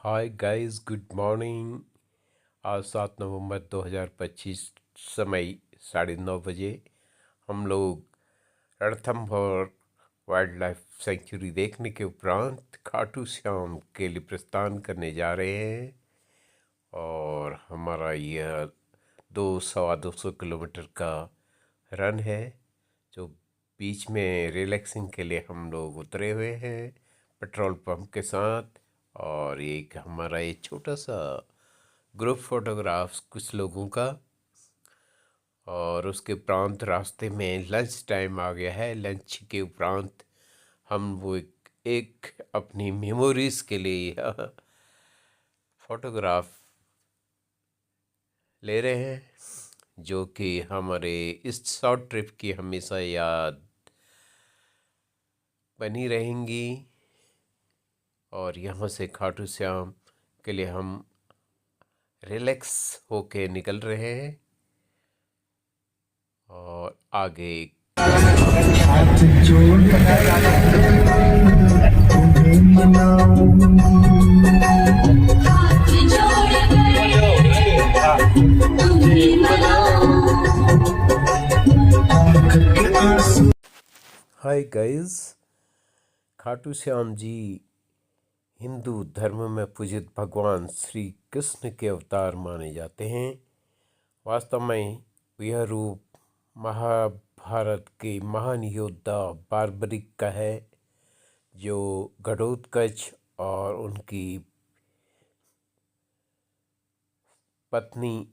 Hi guys, good morning. आज 7 नवंबर 2025 समय 9:30 बजे हम लोग रणथंभौर वाइल्ड लाइफ सेंचुरी देखने के उपरांत खाटू श्याम के लिए प्रस्थान करने जा रहे हैं। और हमारा यह 200-250 किलोमीटर का रन है, जो बीच में रिलैक्सिंग के लिए हम लोग उतरे हुए हैं पेट्रोल पंप के साथ। और एक हमारा ये छोटा सा ग्रुप फोटोग्राफ्स कुछ लोगों का। और उसके उपरांत रास्ते में लंच टाइम आ गया है। लंच के उपरांत हम वो एक अपनी मेमोरीज के लिए यह फोटोग्राफ ले रहे हैं, जो कि हमारे इस शॉर्ट ट्रिप की हमेशा याद बनी रहेंगी। और यहाँ से खाटू श्याम के लिए हम रिलैक्स होके निकल रहे हैं और आगे हाय गाइस, खाटू श्याम जी हिंदू धर्म में पूजित भगवान श्री कृष्ण के अवतार माने जाते हैं। वास्तव में यह रूप महाभारत के महान योद्धा बार्बरिक का है, जो घटोत्कच और उनकी पत्नी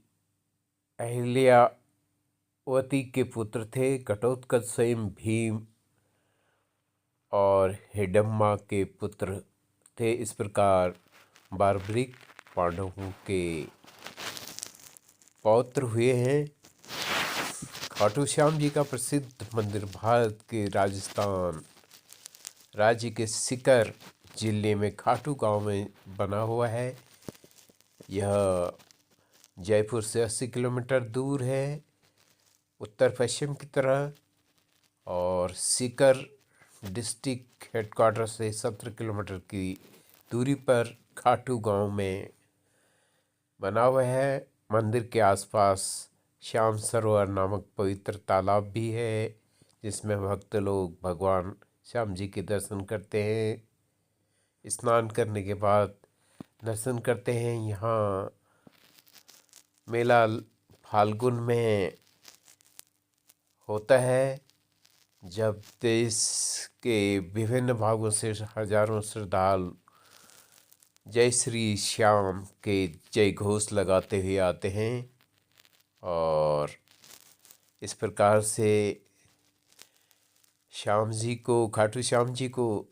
अहिल्यावती के पुत्र थे। घटोत्कच स्वयं भीम और हिडम्बा के पुत्र थे। इस प्रकार बार्बरिक पांडवों के पौत्र हुए हैं। खाटू श्याम जी का प्रसिद्ध मंदिर भारत के राजस्थान राज्य के सीकर जिले में खाटू गांव में बना हुआ है। यह जयपुर से 80 किलोमीटर दूर है उत्तर पश्चिम की तरह, और सीकर डिस्ट्रिक्ट हेडक्वार्टर से 17 किलोमीटर की दूरी पर खाटू गांव में बना हुआ है। मंदिर के आसपास श्याम सरोवर नामक पवित्र तालाब भी है, जिसमें भक्त लोग भगवान श्याम जी के दर्शन करते हैं। स्नान करने के बाद दर्शन करते हैं। यहाँ मेला फाल्गुन में होता है, जब देश के विभिन्न भागों से हजारों श्रद्धालु जय श्री श्याम के जय घोष लगाते हुए आते हैं। और इस प्रकार से खाटू श्याम जी को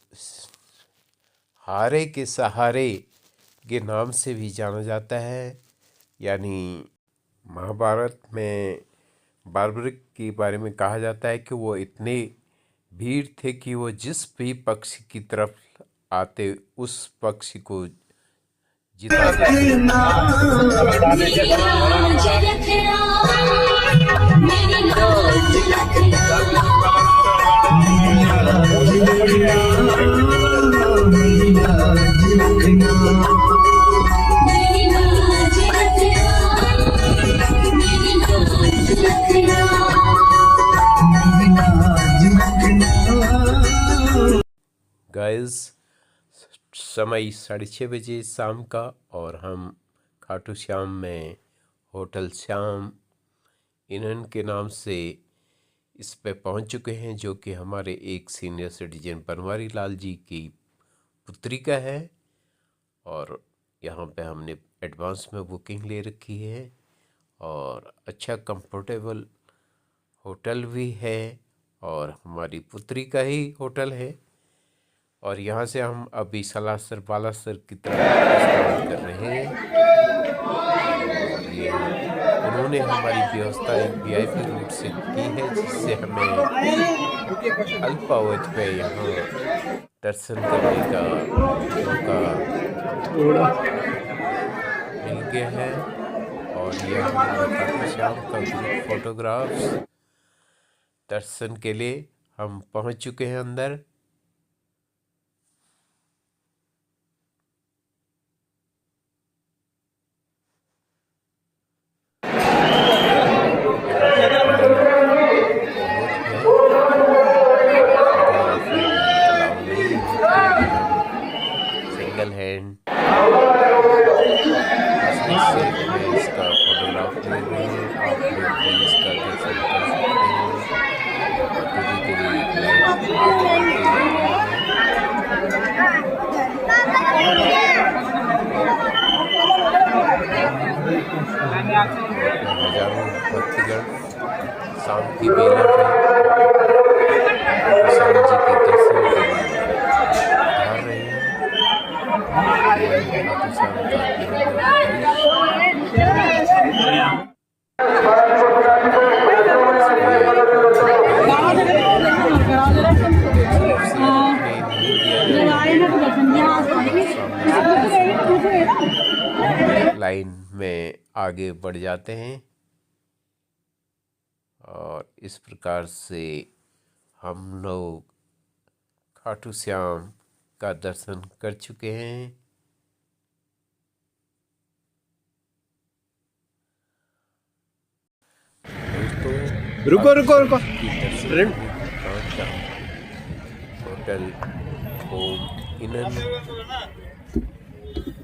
हारे के सहारे के नाम से भी जाना जाता है। यानी महाभारत में बार्बरिक के बारे में कहा जाता है कि वो इतने भीड़ थे कि वो जिस भी पक्षी की तरफ आते उस पक्षी को जिता देते। गाइस, समय 6:30 शाम का, और हम खाटू श्याम में होटल श्याम इन्हन के नाम से इस पे पहुंच चुके हैं, जो कि हमारे एक सीनियर सिटीजन बनवारी लाल जी की पुत्री का है। और यहाँ पे हमने एडवांस में बुकिंग ले रखी है, और अच्छा कंफर्टेबल होटल भी है, और हमारी पुत्री का ही होटल है। और यहाँ से हम अभी सलासर बालासर की तरफ प्रस्थान कर रहे हैं। और ये उन्होंने हमारी व्यवस्था एक VIP रूट से की है, जिससे हमें अल्पावधि पे यहाँ दर्शन करने का मौका मिल गया है। और यह हमारा खाटू श्याम का ग्रुप फोटोग्राफ्स दर्शन के लिए हम पहुँच चुके हैं अंदर। हैंड में इसका फोटोग्राफ ले रहे हैं। आप लोग भी इसका दर्शन कर सकते हैं। धीरे धीरे लाइट आगे बढ़ती जा रही है। हजारों भक्तगण शाम की बेला में श्याम जी के दर्शन के लिए आ रहे हैं। लाइन में आगे बढ़ जाते हैं और इस प्रकार से हम लोग खाटू श्याम का दर्शन कर चुके हैं। दोस्तों रुको होटल होम इनन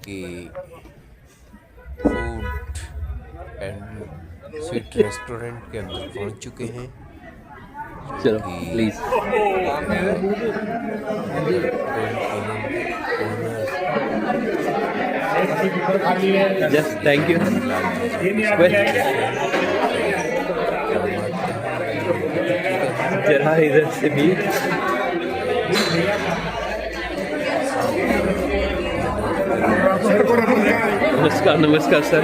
की फूड एंड स्वीट रेस्टोरेंट के अंदर पहुंच चुके हैं। चलो प्लीज जस्ट थैंक यू। जरा इधर से भी नमस्कार नमस्कार सर।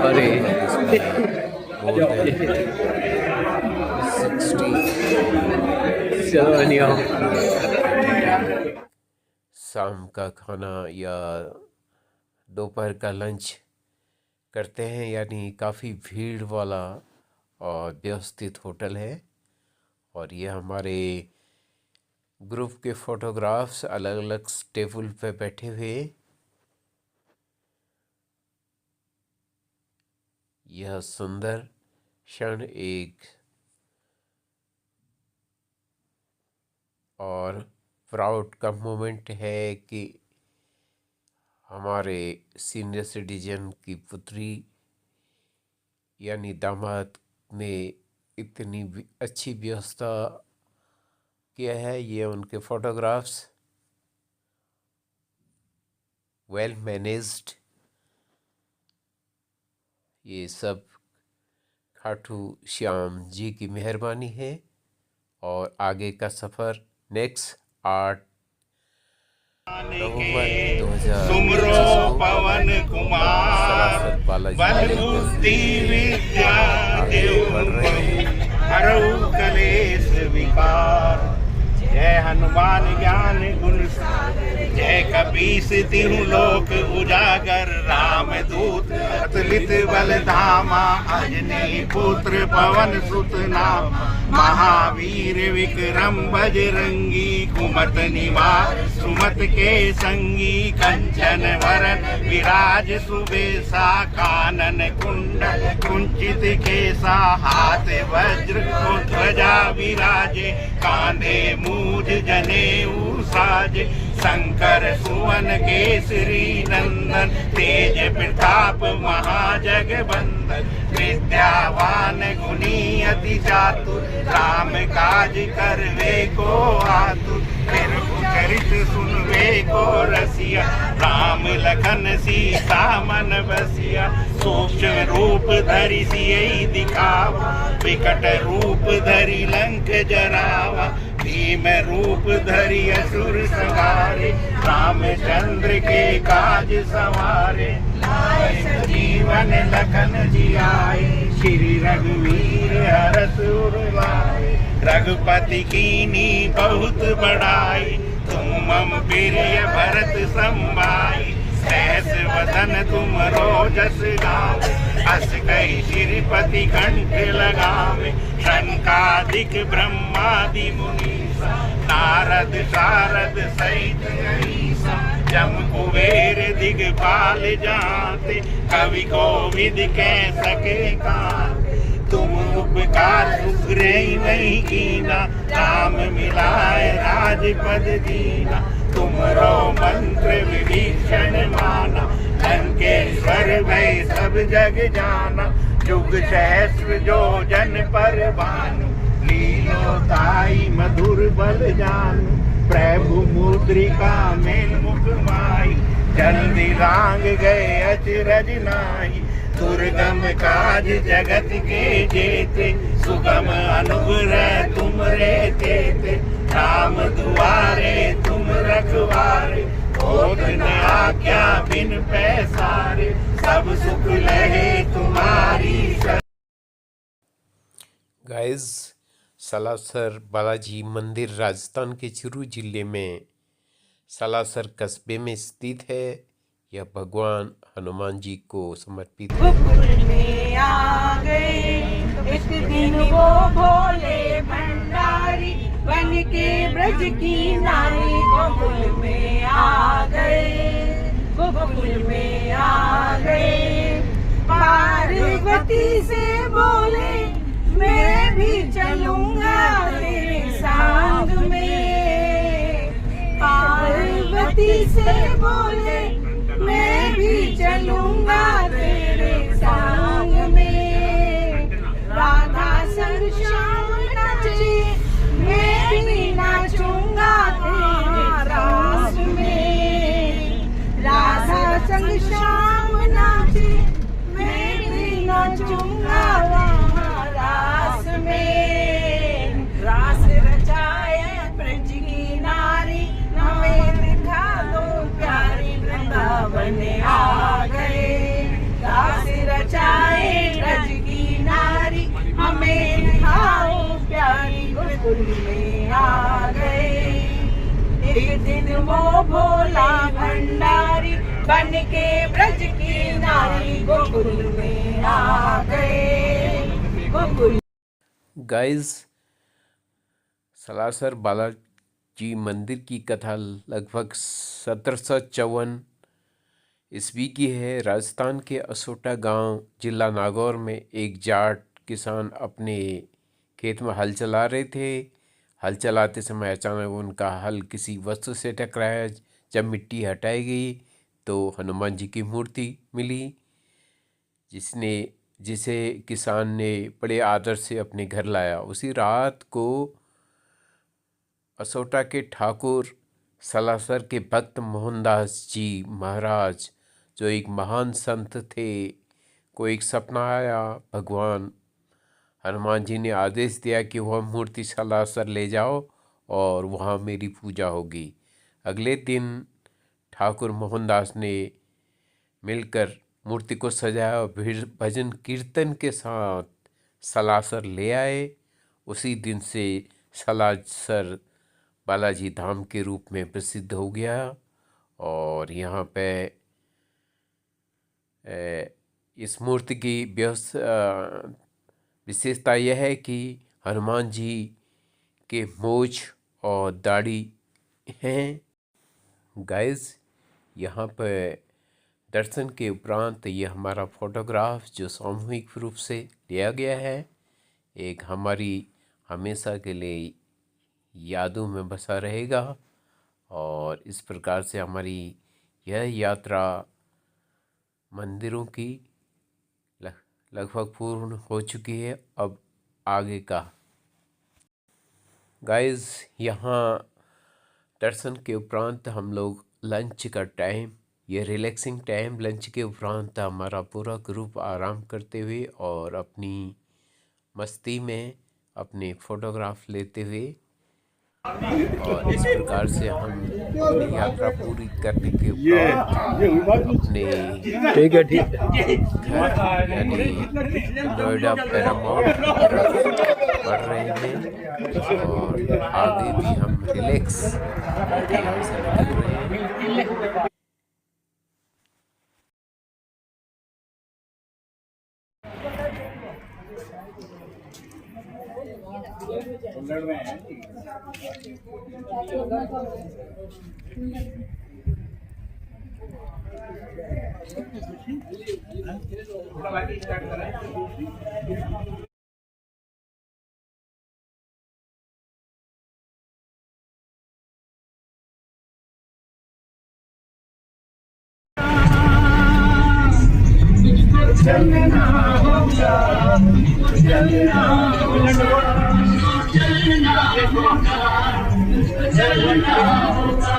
अरे चलो शाम का खाना या दोपहर का लंच करते हैं, यानी काफ़ी भीड़ वाला और व्यवस्थित होटल है। और ये हमारे ग्रुप के फोटोग्राफ्स अलग अलग टेबल पे बैठे हुए। यह सुंदर क्षण एक और प्राउड का मोमेंट है कि हमारे सीनियर सिटीजन की पुत्री यानी दामाद ने इतनी अच्छी व्यवस्था किया है। ये उनके फोटोग्राफ्स वेल मैनेज्ड, ये सब खाटू श्याम जी की मेहरबानी है। और आगे का सफ़र नेक्स्ट 8 नवंबर 2025 पवन कुमार बल बुद्धि विद्या हरऊ कलेश विकार। जय हनुमान ज्ञान गुण जय कपीस तिहु लोक उजागर। राम दूत अतुलित बल धामा अंजनी पुत्र पवन सुत नाम। महावीर विक्रम बजरंगी कुमत निवार सुमत के संगी। कंचन वरन विराज सुबेसा कानन कुंडल कुंचित केसा। हाथ वज्र ध्वजा विराजे कांधे मूझ जनेऊ साजे। शंकर सुवन केसरी नंदन तेज प्रताप महाजगबंदन। विद्यावान गुणी अति चातुर राम काज करवे को आतुर। चरित सुनवे को रसिया राम लखन सीता मन बसिया। सूक्ष्म रूप धरि सियहि दिखावा विकट रूप धरि लंक जरावा। भीम रूप धरि असुर संहारे रामचंद्र के काज सवारे। जीवन लखन जियाए श्री रघुवीर हरष उर लाए। रघुपति कीनी बहुत बड़ाई तुम मम प्रिय भरत संभाई। सहस वदन तुम रोजस गावे अस कहि श्रीपति कंठ लगावे। शंकादिक ब्रह्मादि मुनीसा नारद शारद सहित अहिसा। जम कुबेर दिगपाल जाते कवि कोविद कह सके काते। तुम उपकार सुग्रे नहीं कीना, राम मिलाए राजपद दीना। तुमरो मंत्र विभीषण माना, लंकेश्वर भय सब जग जाना। जुग सहस्र जो जन पर भानु, लीलो ताई मधुर बल जानु। प्रभु मुद्रिका मेल मुख माई, जल्दी लांग गए अचरज नाई। दुर्गम काज जगत के जेते, सुगम अनुग्रह तुम रे तेते। राम दुआरे तुम रखवारे, होत न आज्ञा बिन पैसारे। सब सुख लहे तुम्हारी शरण। गाइस, सालासर बालाजी मंदिर राजस्थान के चुरू जिले में सालासर कस्बे में स्थित है। यह भगवान हनुमान जी को समर्पित है। गोकुल में आ गए एक दिन वो भोले भंडारी, बन के ब्रज की नारी। गोकुल में आ गए, गोकुल में आ गए। पार्वती से बोले मैं भी चलूंगा तेरे संग में। पार्वती से बोले मैं भी चलूंगा तेरे संग में। राधा संग श्याम नाचे, मैं भी नाचूंगा तेरे रास में। राधा संग श्याम नाचे, मैं भी नाचूंगा वहाँ रास में। रास रचाए ब्रज की नारी, हमें दिखा दो प्यारी। वृंदावन आ गए, रास रचाए ब्रज की नारी, हमें दिखाओ प्यारी। गोकुल में आ गए एक दिन वो भोला भंडारी, बन के ब्रज की नारी। गोकुल में आ गए, गोकुल। गाइस, सालासर बालाजी मंदिर की कथा लगभग 1754 ईस्वी की है। राजस्थान के असोटा गांव जिला नागौर में एक जाट किसान अपने खेत में हल चला रहे थे। हल चलाते समय अचानक उनका हल किसी वस्तु से टकराया। जब मिट्टी हटाई गई तो हनुमान जी की मूर्ति मिली, जिसे किसान ने बड़े आदर से अपने घर लाया। उसी रात को असोटा के ठाकुर सालासर के भक्त मोहनदास जी महाराज, जो एक महान संत थे, को एक सपना आया। भगवान हनुमान जी ने आदेश दिया कि वह मूर्ति सालासर ले जाओ और वहाँ मेरी पूजा होगी। अगले दिन ठाकुर मोहनदास ने मिलकर मूर्ति को सजाया और भजन कीर्तन के साथ सालासर ले आए। उसी दिन से सालासर बालाजी धाम के रूप में प्रसिद्ध हो गया। और यहाँ पे इस मूर्ति की विशेषता यह है कि हनुमान जी के मूंछ और दाढ़ी हैं। गाइस, यहाँ पर दर्शन के उपरांत ये हमारा फोटोग्राफ जो सामूहिक रूप से लिया गया है, एक हमारी हमेशा के लिए यादों में बसा रहेगा। और इस प्रकार से हमारी यह यात्रा मंदिरों की लगभग पूर्ण हो चुकी है। अब आगे का गाइस, यहाँ दर्शन के उपरांत हम लोग लंच का टाइम, ये रिलैक्सिंग टाइम, लंच के उपरांत हमारा पूरा ग्रुप आराम करते हुए और अपनी मस्ती में अपने फोटोग्राफ लेते हुए, और इस प्रकार से हम अपनी यात्रा पूरी करने के उपरांत अपने ठीक है घर यानी नोएडा पैरामाउंट बढ़ रहे हैं। और आगे भी हम रिलैक्स कर रहे हैं। चलना होगा, चलना होगा, चलना होगा, चलना होगा।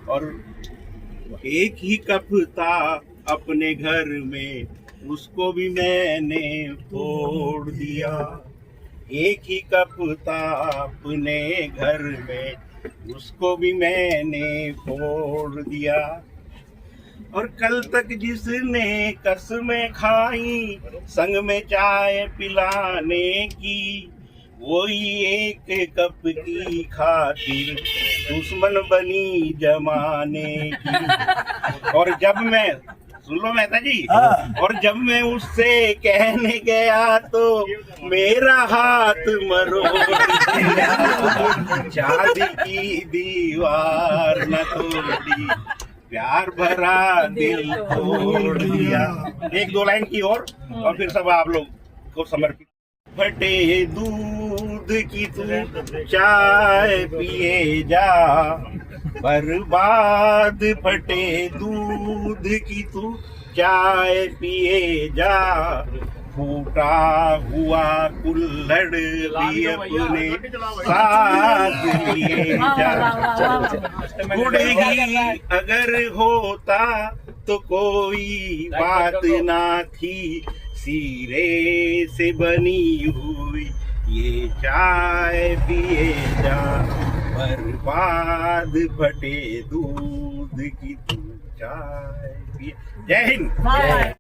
और एक ही कप था अपने घर में, उसको भी मैंने फोड़ दिया। एक ही कप था अपने घर में, उसको भी मैंने फोड़ दिया। और कल तक जिसने कसमें खाई संग में चाय पिलाने की, वही एक कप की खातिर दुश्मन बनी जमाने की। और जब मैं, सुन लो मेहता जी, और जब मैं उससे कहने गया तो मेरा हाथ मरोड़ दिया। शादी की दीवार न तोड़ी, प्यार भरा दिल तोड़ दिया। एक दो लाइन की और फिर सब आप लोग को समर्पित। फटे दूध की तू चाय पिए जा, बर्बाद फटे दूध की तू चाय पिए जा। फूटा हुआ कुल्हड़ भी अपने साथ लिए जा। गुड़ ही अगर होता तो कोई बात ना थी, सीरे से बनी हुई ये चाय पिए जा। बर्बाद फटे दूध की तू चाय पिए। जय हिंद।